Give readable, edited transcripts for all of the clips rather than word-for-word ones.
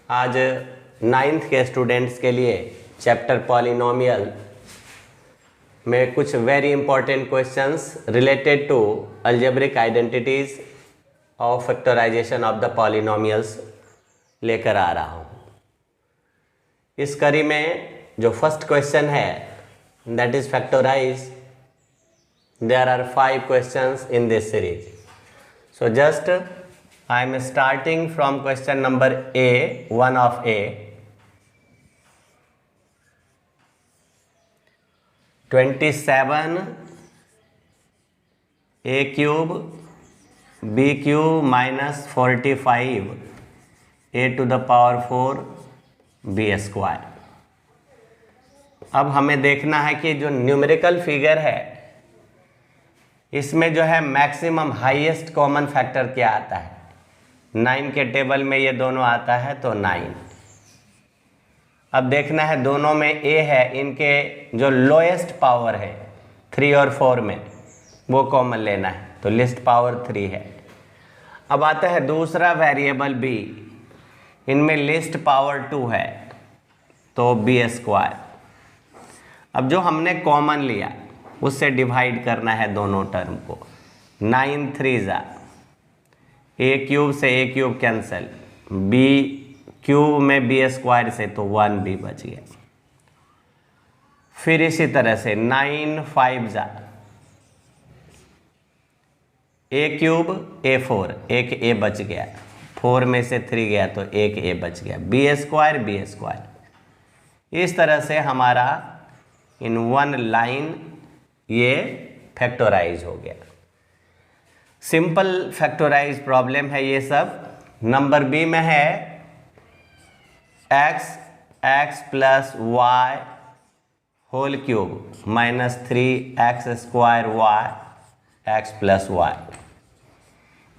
आज 9th के students के लिए चैप्टर पॉलिनोमियल में कुछ very important questions related to algebraic identities of factorisation of the polynomials लेकर आ रहा हूँ। इस कड़ी में जो फर्स्ट क्वेश्चन है that is factorise, there are 5 questions in this series. So just I am starting from question number A, 1 of A. 27 A cube B cube minus 45 A to the power 4 B square. अब हमें देखना है कि जो numerical figure है इसमें जो है मैक्सिमम हाईएस्ट कॉमन फैक्टर क्या आता है। 9 के टेबल में ये दोनों आता है तो 9। अब देखना है दोनों में ए है, इनके जो लोएस्ट पावर है 3 और 4 में वो कॉमन लेना है, तो लिस्ट पावर 3 है। अब आता है दूसरा वेरिएबल बी, इनमें लिस्ट पावर 2 है तो बी स्क्वायर। अब जो हमने कॉमन लिया उससे डिवाइड करना है दोनों टर्म को। 9 3 जा, ए क्यूब से ए क्यूब कैंसिल, बी क्यूब में बी स्क्वायर से तो 1 बी बच गया। फिर इसी तरह से 9 5 जा, ए क्यूब ए 4, एक ए बच गया, 4 में से 3 गया तो एक ए बच गया, बी स्क्वायर। इस तरह से हमारा इन वन लाइन ये फैक्टराइज हो गया। सिंपल फैक्टराइज प्रॉब्लम है ये सब। नंबर बी में है x plus Y whole cube minus 3x square y x plus y.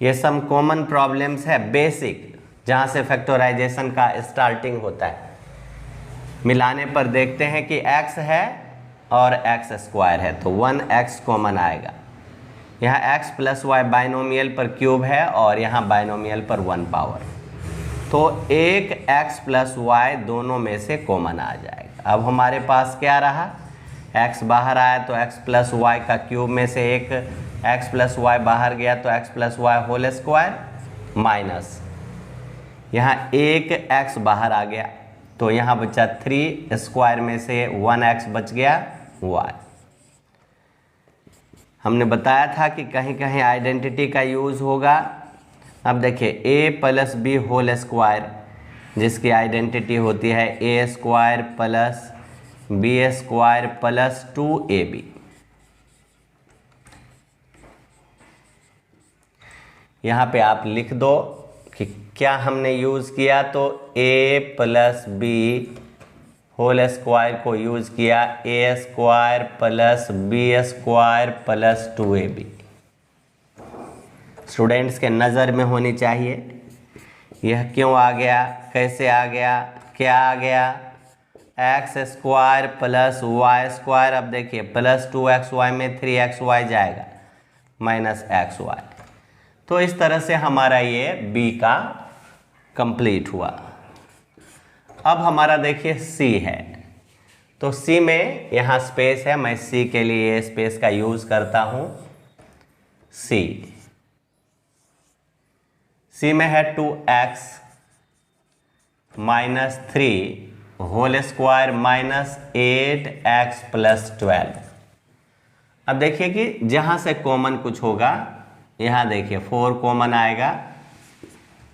ये सब कॉमन प्रॉब्लम्स है बेसिक, जहाँ से फैक्टराइजेशन का स्टार्टिंग होता है। मिलाने पर देखते हैं कि x है और x स्क्वायर है तो 1x कॉमन आएगा। यहाँ x प्लस वाई बाइनोमियल पर क्यूब है और यहाँ बाइनोमियल पर 1 पावर, तो एक x प्लस वाई दोनों में से कॉमन आ जाएगा। अब हमारे पास क्या रहा, x बाहर आया तो x प्लस वाई का क्यूब में से एक x प्लस वाई बाहर गया तो x plus Y whole square minus यहाँ एक x बाहर आ गया तो यहाँ बचा 3 स्क्वायर में से 1x बच गया y। हमने बताया था कि कहीं कहीं आइडेंटिटी का यूज़ होगा। अब देखिए a plus B whole square जिसकी आइडेंटिटी होती है a square plus B square plus 2ab। यहाँ पे आप लिख दो कि क्या हमने यूज़ किया, तो a plus B whole square को यूज़ किया a square plus B square plus 2ab। Students के नज़र में होनी चाहिए यह क्यों आ गया, कैसे आ गया, क्या आ गया। x square plus y square, अब देखिए प्लस 2xy में 3xy जाएगा माइनस xy, तो इस तरह से हमारा ये b का कंप्लीट हुआ। अब हमारा देखिए c है, तो c में यहाँ स्पेस है, मैं c के लिए स्पेस का यूज़ करता हूँ। c में है 2x minus 3 whole square minus 8x plus 12। अब देखिए कि जहाँ से कॉमन कुछ होगा, यहाँ देखिए 4 कॉमन आएगा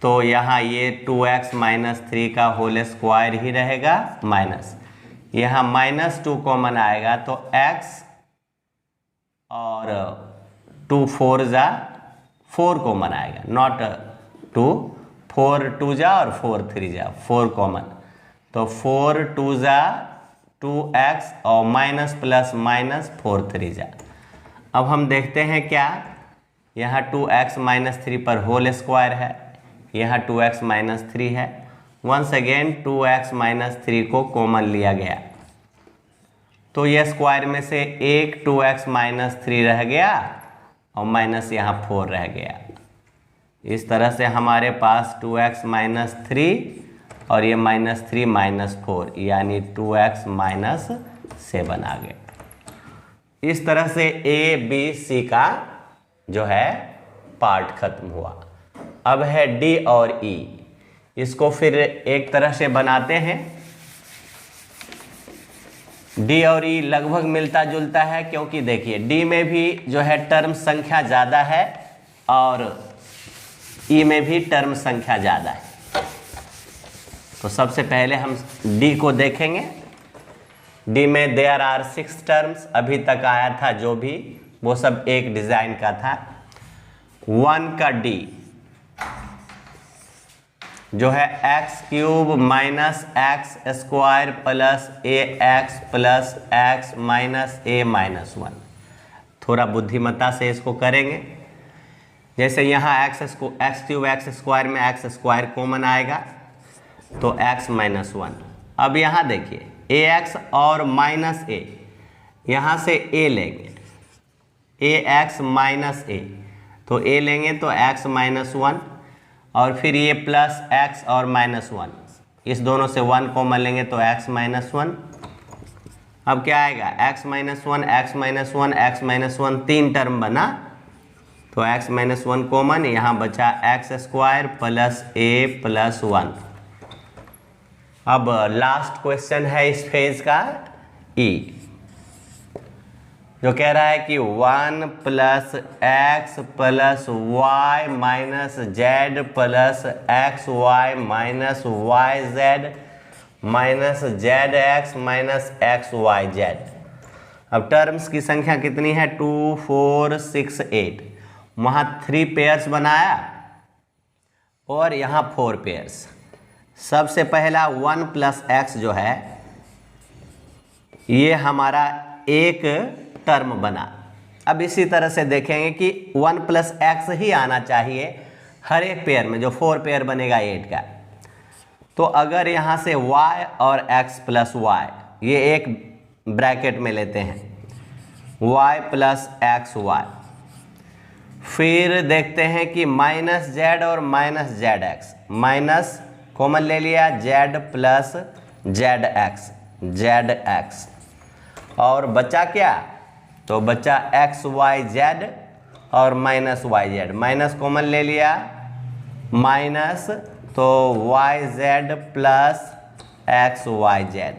तो यहाँ ये 2x माइनस 3 का होल स्क्वायर ही रहेगा माइनस, यहाँ माइनस 2 कॉमन आएगा तो x और 2 4 जा 4 कॉमन आएगा, नॉट 2 4 2 जा और 4 3 जा 4 कॉमन, तो 4 2 जा 2x और माइनस प्लस माइनस 4 3 जा। अब हम देखते हैं क्या, यहाँ 2x माइनस 3 पर होल स्क्वायर है, यहाँ 2x माइनस 3 है। वंस अगेन 2x माइनस 3 को कॉमन लिया गया तो ये स्क्वायर में से एक 2x माइनस 3 रह गया और माइनस यहाँ 4 रह गया। इस तरह से हमारे पास 2x माइनस 3 और ये -3 -4 यानी 2x -7 आ गया। इस तरह से ए बी सी का जो है पार्ट खत्म हुआ। अब है डी और ई, इसको फिर एक तरह से बनाते हैं। डी और ई लगभग मिलता जुलता है, क्योंकि देखिए डी में भी जो है टर्म संख्या ज़्यादा है और ई में भी टर्म संख्या ज़्यादा है। तो सबसे पहले हम डी को देखेंगे। डी में देयर आर 6 टर्म्स, अभी तक आया था जो भी वो सब एक डिज़ाइन का था। 1 का डी जो है x³ -x² plus ax plus x minus a-1। थोड़ा बुद्धिमत्ता से इसको करेंगे। जैसे यहाँ x³ x² में x² कॉमन आएगा तो x -1। अब यहाँ देखिए ax और माइनस a, यहाँ से a लेंगे, ax माइनस a, तो a लेंगे तो x -1 और फिर ये प्लस x और -1, इस दोनों से 1 कॉमन लेंगे तो x -1। अब क्या आएगा x -1 x -1 x -1, 3 टर्म बना तो x -1 कॉमन, यहाँ बचा x² प्लस a प्लस 1। अब लास्ट क्वेश्चन है इस फेज का ई, जो कह रहा है कि 1 + x + y minus z plus xy minus yz minus zx minus xyz। अब टर्म्स की संख्या कितनी है 2 4 6 8, वहाँ 3 पेयर्स बनाया और यहाँ 4 पेयर्स। सबसे पहला 1 + x जो है ये हमारा एक टर्म बना। अब इसी तरह से देखेंगे कि 1 + x ही आना चाहिए हर एक पेयर में, जो 4 पेयर बनेगा 8 का। तो अगर यहाँ से y और x + y, ये एक ब्रैकेट में लेते हैं y + xy, फिर देखते हैं कि -z और -zx, माइनस कॉमन ले लिया z प्लस zx, और बचा क्या, तो बचा xyz और -yz, माइनस कॉमन ले लिया माइनस, तो yz प्लस xyz।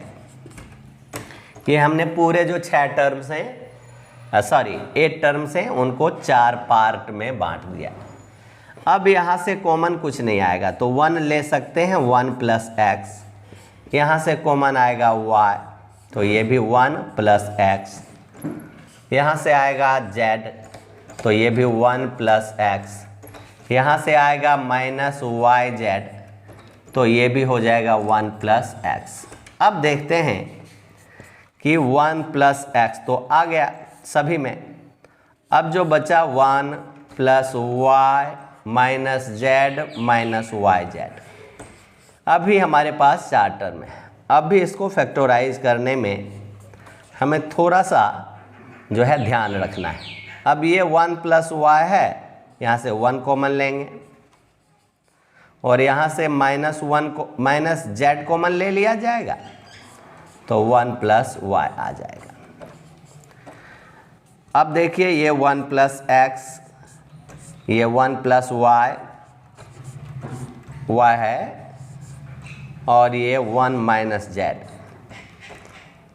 ये हमने पूरे जो 6 टर्म्स हैं, सॉरी 8 टर्म्स हैं, उनको 4 पार्ट में बांट दिया। अब यहाँ से कॉमन कुछ नहीं आएगा तो 1 ले सकते हैं, 1 + x। यहाँ से कॉमन आएगा y, तो ये भी 1 + x। यहाँ से आएगा z, तो ये भी 1 + x। यहाँ से आएगा -yz, तो ये भी हो जाएगा 1 + x। अब देखते हैं कि 1 + x तो आ गया सभी में। अब जो बचा 1 + y minus z minus yz, अभी हमारे पास 4 टर्म है। अब भी इसको फैक्टराइज करने में हमें थोड़ा सा जो है ध्यान रखना है। अब ये 1 + y है, यहाँ से 1 कॉमन लेंगे और यहाँ से -1 को -z कॉमन ले लिया जाएगा, तो 1 + y आ जाएगा। अब देखिए ये 1 + x, ये 1 + y है और ये 1 - z।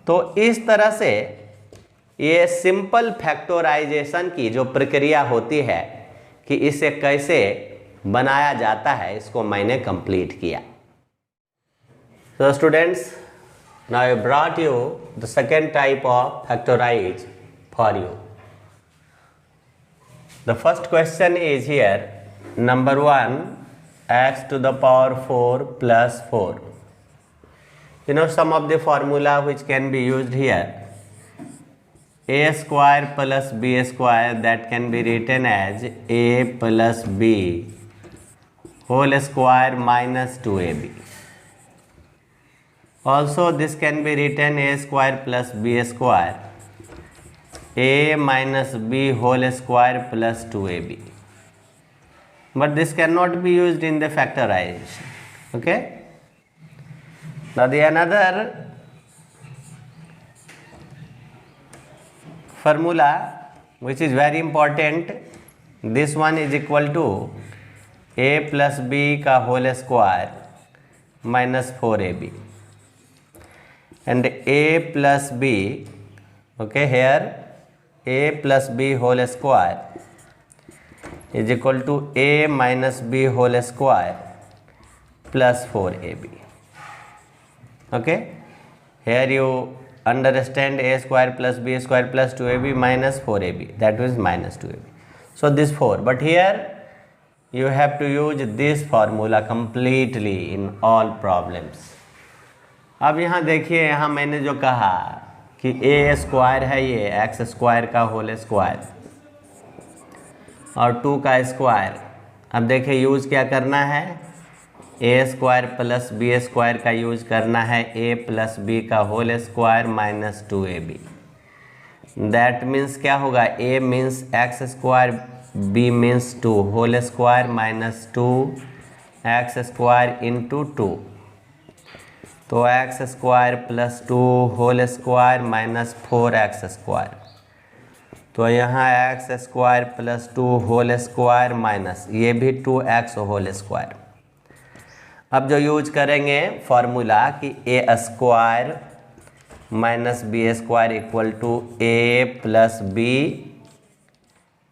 तो इस तरह से ये सिंपल फैक्टराइजेशन की जो प्रक्रिया होती है कि इसे कैसे बनाया जाता है, इसको मैंने कंप्लीट किया। So students, now I brought you the second type of factorize for you. The first question is here, number 1, x to the power 4 plus 4. You know some of the formula which can be used here. A square plus b square, that can be written as a plus b whole square minus 2ab. Also this can be written a square plus b square a minus b whole square plus 2ab. But this cannot be used in the factorization. Okay. Now the another formula which is very important, this one is equal to a plus b का whole square minus 4ab, and a plus b, okay, here a plus b whole square is equal to a minus b whole square plus 4ab. Okay, here you understand a square plus b square plus 2ab minus 4ab, that means minus 2ab. So this 4, but here you have to use this formula completely in all problems. अब यहाँ देखिए, यहाँ मैंने जो कहा कि a square है ये x स्क्वायर का होल स्क्वायर और 2 का स्क्वायर। अब देखिए यूज क्या करना है, a square plus b square का यूज करना है, a प्लस b का whole square minus 2ab। That means क्या होगा, a means x square, b means 2 whole square minus 2x square into 2, तो x square plus 2 whole square minus 4x square, तो यहाँ x square plus 2 whole square minus ये भी 2x whole square. अब जो use करेंगे फॉर्मूला कि a square minus b square equal to a plus b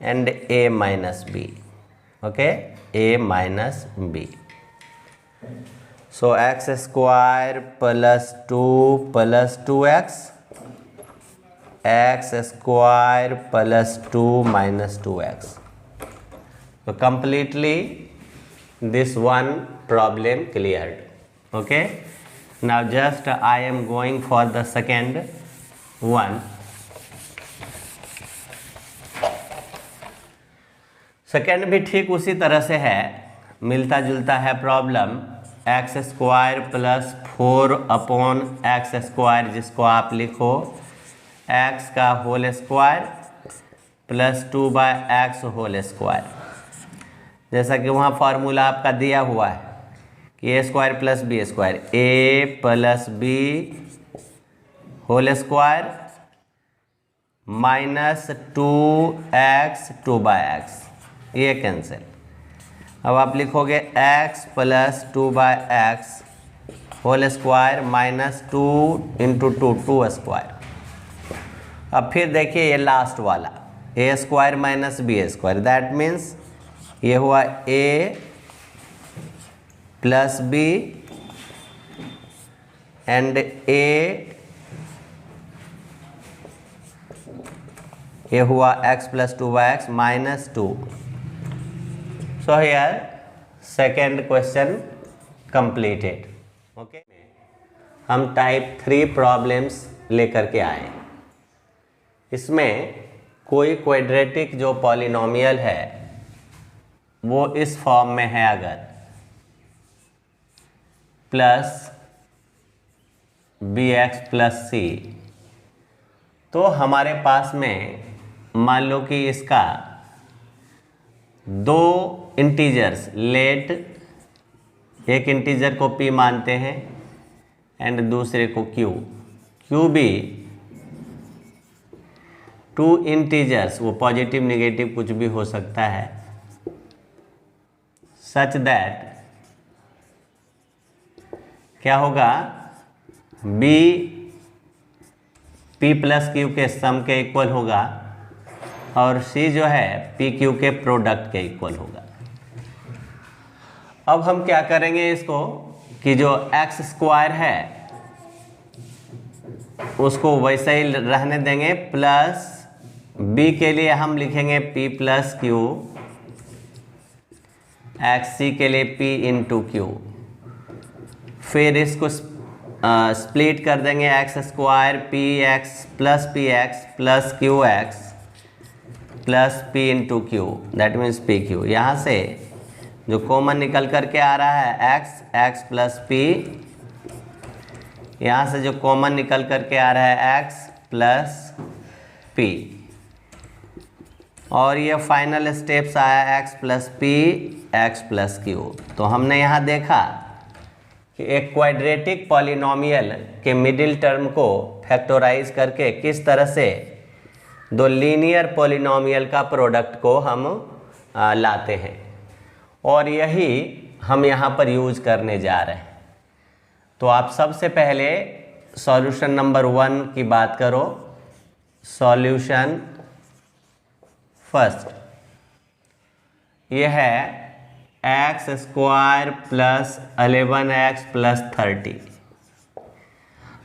and a minus b, okay, a minus b। So x square plus 2 plus 2x, x square plus 2 minus 2x। तो completely this one problem cleared. Okay, now just I am going for the second one. Second भी ठीक उसी तरह से है, मिलता जुलता है problem. X square plus 4 upon x square, जिसको आप लिखो एक्स का whole square plus 2 by x whole square. जैसा कि वहाँ फार्मूला आपका दिया हुआ है कि a square plus B square, a plus B whole square minus 2x 2 by x, ये कैंसिल। अब आप लिखोगे x plus 2 by x whole square minus 2 into 2 square. अब फिर देखिए ये लास्ट वाला a square minus B square, that means ये हुआ a प्लस b एंड ये हुआ x plus 2 by x minus 2। So here second question completed. Okay, हम टाइप 3 प्रॉब्लम्स लेकर के आए। इसमें कोई क्वाड्रेटिक जो पॉलिनोमियल है वो इस फॉर्म में है, अगर प्लस bx प्लस c, तो हमारे पास में मान लो कि इसका 2 इंटीजर्स लेट, एक इंटीजर को p मानते हैं एंड दूसरे को q भी 2 इंटीजर्स, वो पॉजिटिव नेगेटिव कुछ भी हो सकता है, सच दैट क्या होगा, b p प्लस q के सम के इक्वल होगा और c जो है p q के प्रोडक्ट के इक्वल होगा। अब हम क्या करेंगे इसको कि जो x स्क्वायर है उसको वैसे ही रहने देंगे, प्लस b के लिए हम लिखेंगे p प्लस q, xc के लिए p इंटू क्यू, फिर इसको स्प्लिट कर देंगे x square P x plus Q x plus p into Q, that means P Q. यहाँ से जो कॉमन निकल करके आ रहा है x प्लस p, यहाँ से जो कॉमन निकल करके आ रहा है x प्लस p, और ये फाइनल स्टेप्स आया x plus p x plus q। तो हमने यहाँ देखा कि एक क्वाड्रेटिक पॉलिनोमियल के मिडिल टर्म को फैक्टराइज करके किस तरह से दो लीनियर पॉलिनोमियल का प्रोडक्ट को हम लाते हैं, और यही हम यहाँ पर यूज करने जा रहे हैं। तो आप सबसे पहले सॉल्यूशन नंबर 1 की बात करो। सॉल्यूशन फर्स्ट ये है x square plus 11x plus 30।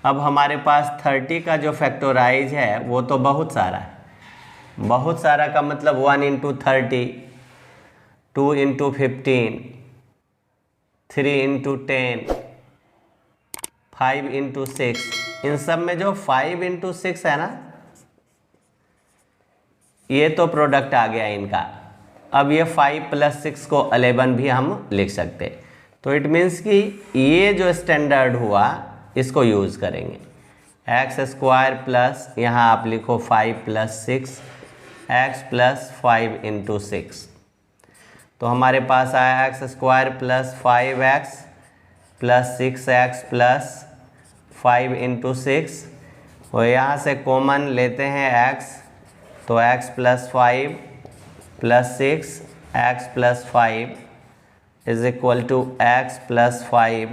अब हमारे पास 30 का जो फैक्टराइज है वो तो बहुत सारा है। बहुत सारा का मतलब 1 इंटू 30, 2 इंटू 15, 3 इंटू 10, 5 इंटू 6। इन सब में जो 5 इंटू 6 है ना, ये तो प्रोडक्ट आ गया इनका। अब ये 5 प्लस 6 को 11 भी हम लिख सकते। तो इट मीन्स कि ये जो स्टैंडर्ड हुआ इसको यूज़ करेंगे। एक्स स्क्वायर प्लस यहाँ आप लिखो 5 प्लस 6, एक्स प्लस 5 इंटू 6। तो हमारे पास आया x square plus 5x plus 6x plus 5 into 6। और यहाँ से कॉमन लेते हैं x, तो x plus 5 plus 6, x plus 5 is equal to x plus 5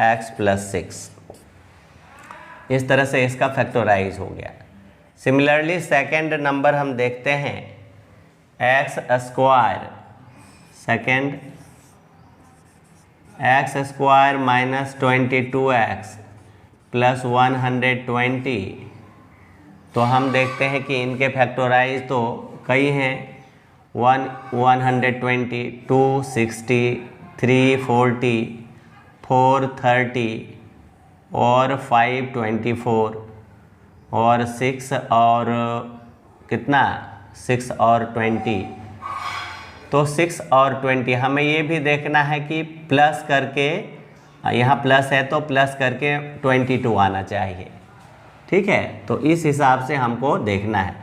x plus 6। इस तरह से इसका फैक्टराइज हो गया। सिमिलरली सेकेंड नंबर हम देखते हैं, x square, second x square minus 22x plus 120। तो हम देखते हैं कि इनके फैक्टराइज तो कई हैं, 120, 260, 340, 430 और 524 और 6 और कितना 6 और 20। तो 6 और 20 हमें ये भी देखना है कि प्लस करके, यहाँ प्लस है तो प्लस करके 22 आना चाहिए। ठीक है, तो इस हिसाब से हमको देखना है।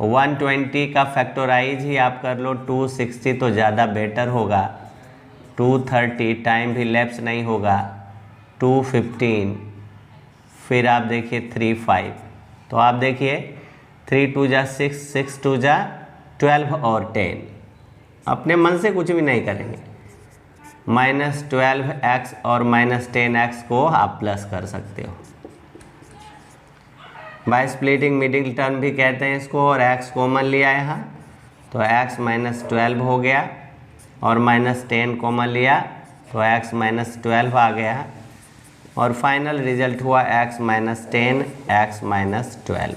120 का फैक्टराइज ही आप कर लो, 260 तो ज़्यादा बेटर होगा, 230 टाइम भी लैप्स नहीं होगा, 215, फिर आप देखिए 35। तो आप देखिए 3 2 जा 6, 6 2 जा 12 और 10। अपने मन से कुछ भी नहीं करेंगे। -12x और -10x को आप प्लस कर सकते हो। बाय स्प्लिटिंग मिडिल टर्म भी कहते हैं इसको, और x कॉमन लिया यहाँ, तो x -12 हो गया, और -10 कॉमन लिया तो x -12 आ गया, और फाइनल रिजल्ट हुआ x -10 x -12।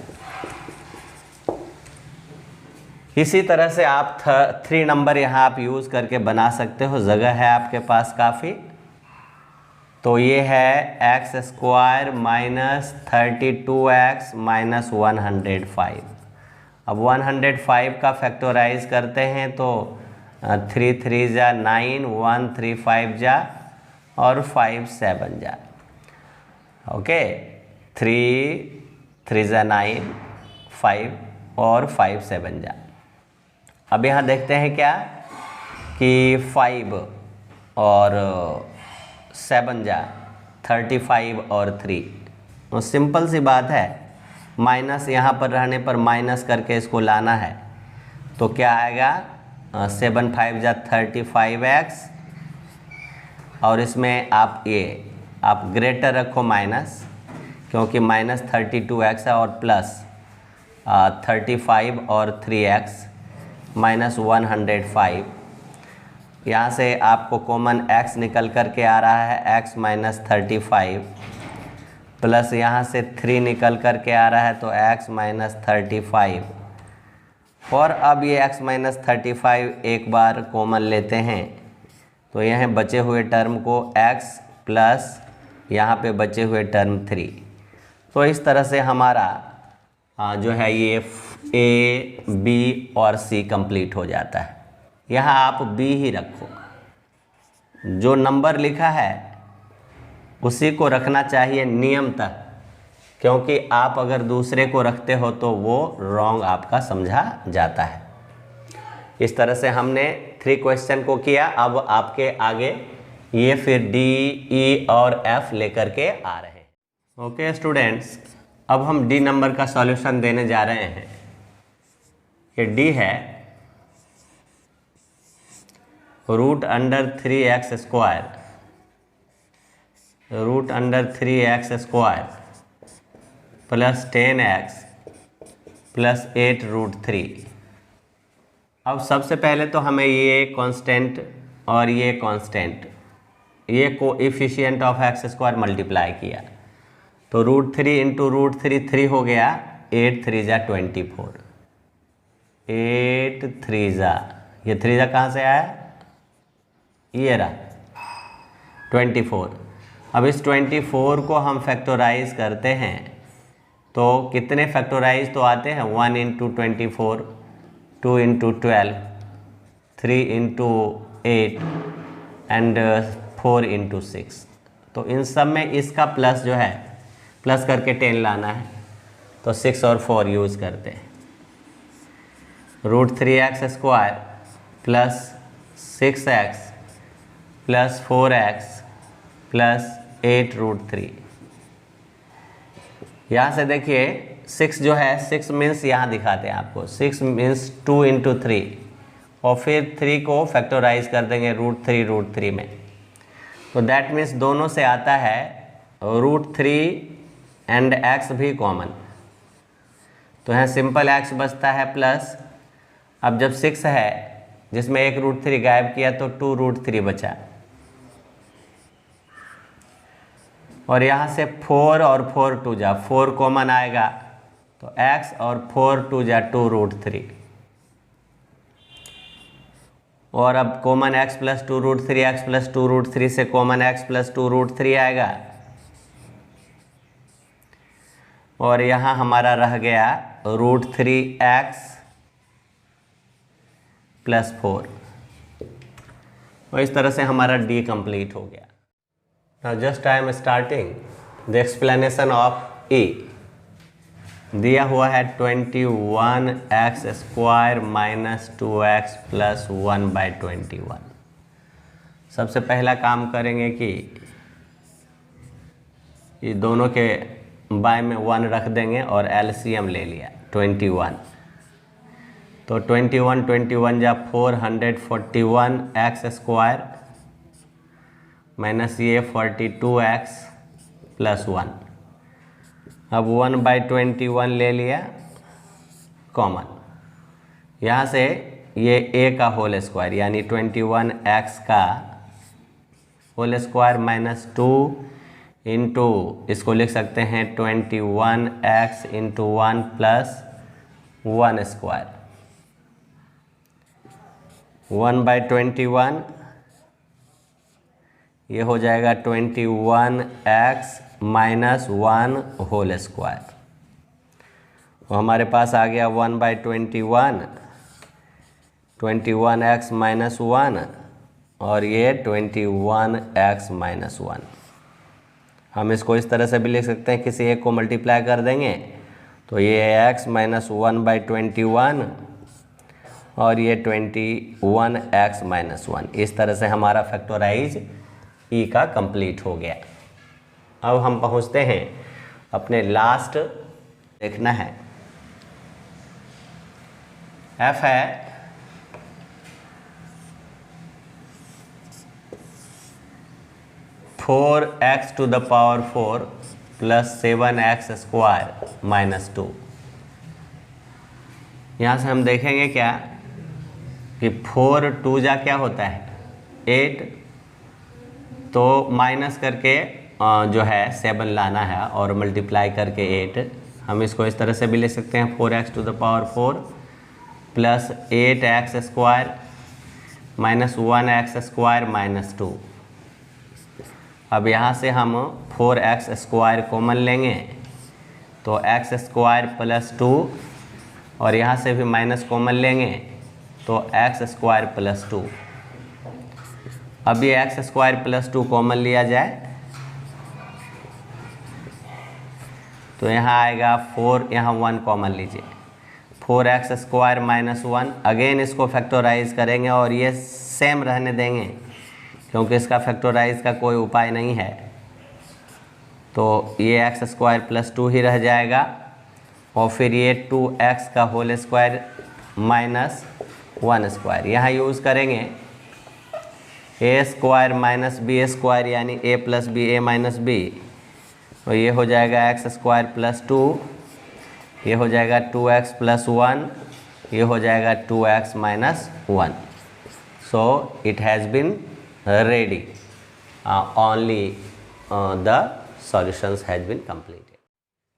इसी तरह से आप 3 नंबर यहाँ आप यूज़ करके बना सकते हो, जगह है आपके पास काफ़ी। तो ये है x square minus 32x minus 105। अब 105 का फैक्टराइज करते हैं तो 3 3 जा 9, 1 3 5 जा और 5 7 जा। ओके, 3 3 जा 9, 5 और 5 7 जा। अब यहाँ देखते हैं क्या कि 5 और 7 जा 35 और 3। तो सिंपल सी बात है, माइनस यहाँ पर रहने पर माइनस करके इसको लाना है। तो क्या आएगा, 7 5 जा 35x, और इसमें आप आप ग्रेटर रखो माइनस, क्योंकि -32x है, और प्लस 35 और 3x -105। यहाँ से आपको कॉमन x निकल कर के आ रहा है, x -35 प्लस यहाँ से 3 निकल कर के आ रहा है तो x -35। और अब ये x -35 एक बार कॉमन लेते हैं, तो यहाँ बचे हुए टर्म को x प्लस यहाँ पे बचे हुए टर्म 3। तो इस तरह से हमारा जो है ये A, B और C कंप्लीट हो जाता है। यहाँ आप B ही रखो, जो नंबर लिखा है उसी को रखना चाहिए नियमतः, क्योंकि आप अगर दूसरे को रखते हो तो वो रॉन्ग आपका समझा जाता है। इस तरह से हमने 3 क्वेश्चन को किया। अब आपके आगे ये फिर डी, ई और एफ लेकर के आ रहे हैं। ओके स्टूडेंट्स, अब हम डी नंबर का सॉल्यूशन देने जा रहे हैं। ये डी है √3x², √3x² plus 10x plus 8√3। अब सबसे पहले तो हमें ये कांस्टेंट और ये कांस्टेंट, ये कोएफिशिएंट ऑफ x² मल्टीप्लाई किया, तो √3 इंटू √3 3 हो गया, 8 3 जा 24, 8 3 जा, ये 3 जा कहाँ से आया, ये रहा 24। अब इस 24 को हम फैक्टराइज करते हैं तो कितने फैक्टराइज तो आते हैं, 1 into 24, 2 into 12, 3 into 8 and 4 into 6। तो इन सब में इसका प्लस जो है, प्लस करके 10 लाना है, तो 6 और 4 यूज़ करते हैं। √3x² plus 6x plus 4x plus 8√3। यहाँ से देखिए 6 जो है, 6 मीन्स यहाँ दिखाते हैं आपको, 6 मीन्स 2 इंटू 3, और फिर 3 को फैक्टराइज कर देंगे √3 में, तो दैट मीन्स दोनों से आता है √3 एंड x भी कॉमन, तो यहाँ सिंपल x बचता है प्लस, अब जब 6 है जिसमें एक √3 गायब किया तो 2√3 बचा, और यहाँ से 4 और 4 2 जा, 4 कॉमन आएगा तो x, और 4 2 जा 2√3, और अब common x plus 2√3, x plus 2√3 से कॉमन x प्लस 2√3 आएगा, और यहाँ हमारा रह गया √3x प्लस 4, और इस तरह से हमारा डी कंप्लीट हो गया। Now just I am starting the explanation of E। दिया हुआ है 21x² माइनस 2x प्लस 1/21। सबसे पहला काम करेंगे कि ये दोनों के बाय में 1 रख देंगे और एलसीएम ले लिया 21, तो 21 जा 441x² माइनस ये 42x प्लस 1। अब 1/21 ले लिया कॉमन, यहाँ से ये a का होल स्क्वायर यानी 21x का होल स्क्वायर माइनस 2 इंटू, इसको लिख सकते हैं 21x इंटू 1 प्लस 1², 1/21 ये हो जाएगा 21x माइनस 1 होल स्क्वायर, और हमारे पास आ गया 1/21, 21x माइनस 1, और ये 21x माइनस 1। हम इसको इस तरह से भी लिख सकते हैं, किसी एक को मल्टीप्लाई कर देंगे तो ये x माइनस 1/21 और ये 21x माइनस 1। इस तरह से हमारा फैक्टराइज ई का कंप्लीट हो गया। अब हम पहुंचते हैं अपने लास्ट, देखना है एफ है (4x⁴ प्लस 7x² माइनस 2। यहाँ से हम देखेंगे क्या कि 4 2 जा क्या होता है 8, तो माइनस करके जो है 7 लाना है और मल्टीप्लाई करके 8। हम इसको इस तरह से भी ले सकते हैं 4x⁴ plus 8x² minus 1x² minus 2। अब यहाँ से हम 4x² कॉमन लेंगे तो x² प्लस 2, और यहाँ से भी माइनस कॉमन लेंगे तो x² प्लस 2। अब ये x² प्लस 2 कॉमन लिया जाए तो यहाँ आएगा 4, यहाँ 1 कॉमन लीजिए, 4x² माइनस 1। अगेन इसको फैक्टराइज करेंगे और ये सेम रहने देंगे, क्योंकि इसका फैक्टराइज का कोई उपाय नहीं है, तो ये एक्स स्क्वायर प्लस 2 ही रह जाएगा, और फिर ये 2x का होल स्क्वायर माइनस 1 स्क्वायर। यहाँ यूज़ करेंगे A square minus B square, यानी a plus B A minus B, तो ये हो जाएगा एक्स स्क्वायर प्लस 2, ये हो जाएगा 2x प्लस 1, ये हो जाएगा 2x माइनस 1। So it has been ready, only the solutions has been completed.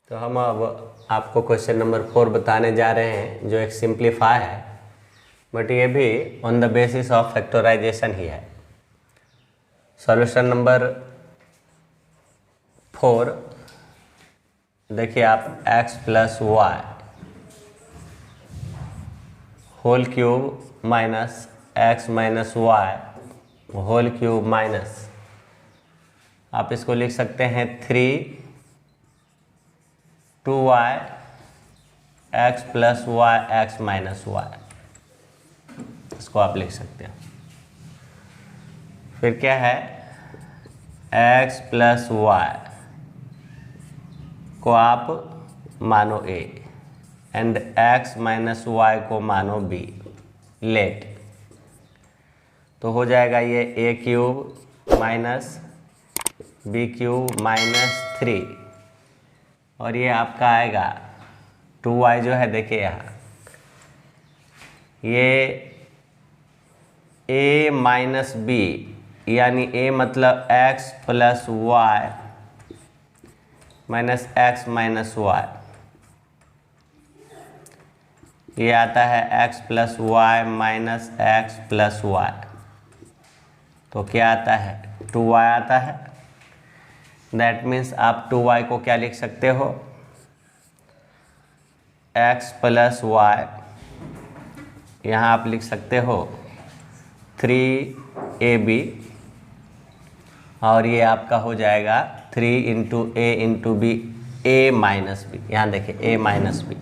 तो हम अब आपको क्वेश्चन नंबर 4 बताने जा रहे हैं, जो एक सिंप्लीफाई है, बट ये भी on the basis of factorisation ही है। सॉल्यूशन नंबर 4 देखिए आप, x plus Y whole cube minus x minus y whole cube minus, आप इसको लिख सकते हैं 3 2y x plus y x minus y, इसको आप लिख सकते हैं। फिर क्या है, x प्लस वाई को आप मानो a and x minus y को मानो b, लेट, तो हो जाएगा ये a cube minus b cube minus 3, और ये आपका आएगा 2y जो है, देखिए यहाँ ये a माइनस b, यानी a मतलब x plus Y minus x minus y, ये आता है x plus Y minus x plus y, तो क्या आता है 2y आता है। दैट मीन्स आप 2y को क्या लिख सकते हो, x प्लस वाई, यहाँ आप लिख सकते हो 3ab, और ये आपका हो जाएगा 3 into A into B, A minus B, यहाँ देखिए a minus B,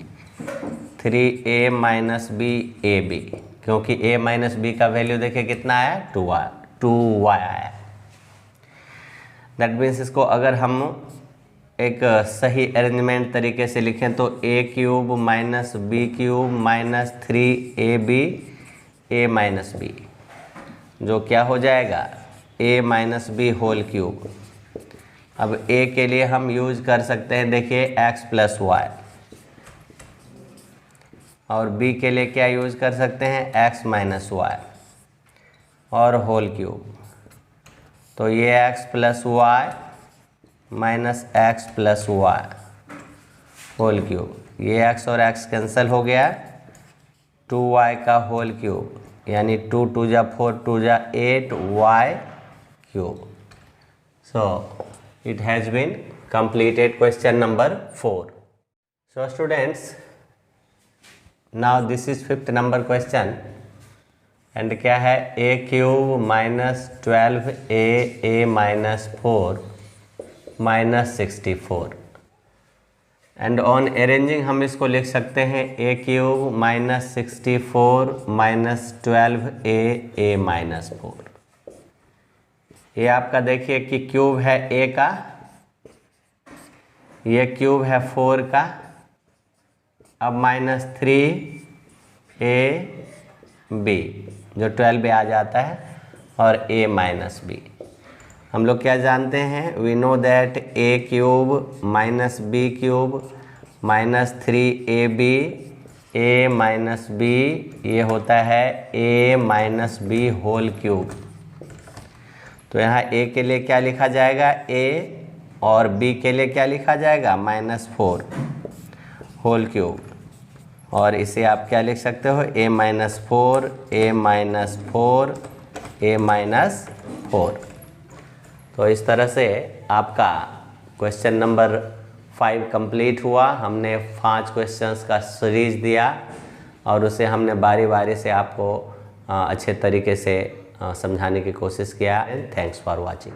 3a minus B A B, क्योंकि a माइनस बी का वैल्यू देखिए कितना आया, 2y आया। दैट मीन्स इसको अगर हम एक सही अरेंजमेंट तरीके से लिखें तो a cube minus B cube minus 3ab a minus B, जो क्या हो जाएगा a minus B whole cube. अब a के लिए हम यूज कर सकते हैं, देखिए x प्लस वाई, और b के लिए क्या यूज कर सकते हैं, x माइनस वाई और होल क्यूब, तो ये x plus Y minus x plus Y whole cube, ये x और x कैंसिल हो गया, 2y का होल क्यूब, यानी 2 2 जा 4 2 जा 8y cube. So it has been completed question number 4. So students, now this is 5th number question, and क्या है, a cube minus 12a minus 4 minus 64, and on arranging हम इसको लिख सकते हैं a cube minus 64 minus 12a minus 4। ये आपका देखिए कि क्यूब है a का, ये क्यूब है 4 का, अब माइनस 3ab जो 12 आ जाता है, और a माइनस b। हम लोग क्या जानते हैं, we know that a cube minus b cube minus 3ab a minus b, ये होता है a minus b whole cube. तो यहाँ a के लिए क्या लिखा जाएगा, a, और b के लिए क्या लिखा जाएगा, -4 होल क्यूब, और इसे आप क्या लिख सकते हो, a minus 4 a minus 4 a minus 4। तो इस तरह से आपका क्वेश्चन नंबर 5 कंप्लीट हुआ। हमने 5 क्वेश्चंस का सीरीज दिया, और उसे हमने बारी बारी से आपको अच्छे तरीके से समझाने की कोशिश किया। Thanks for watching.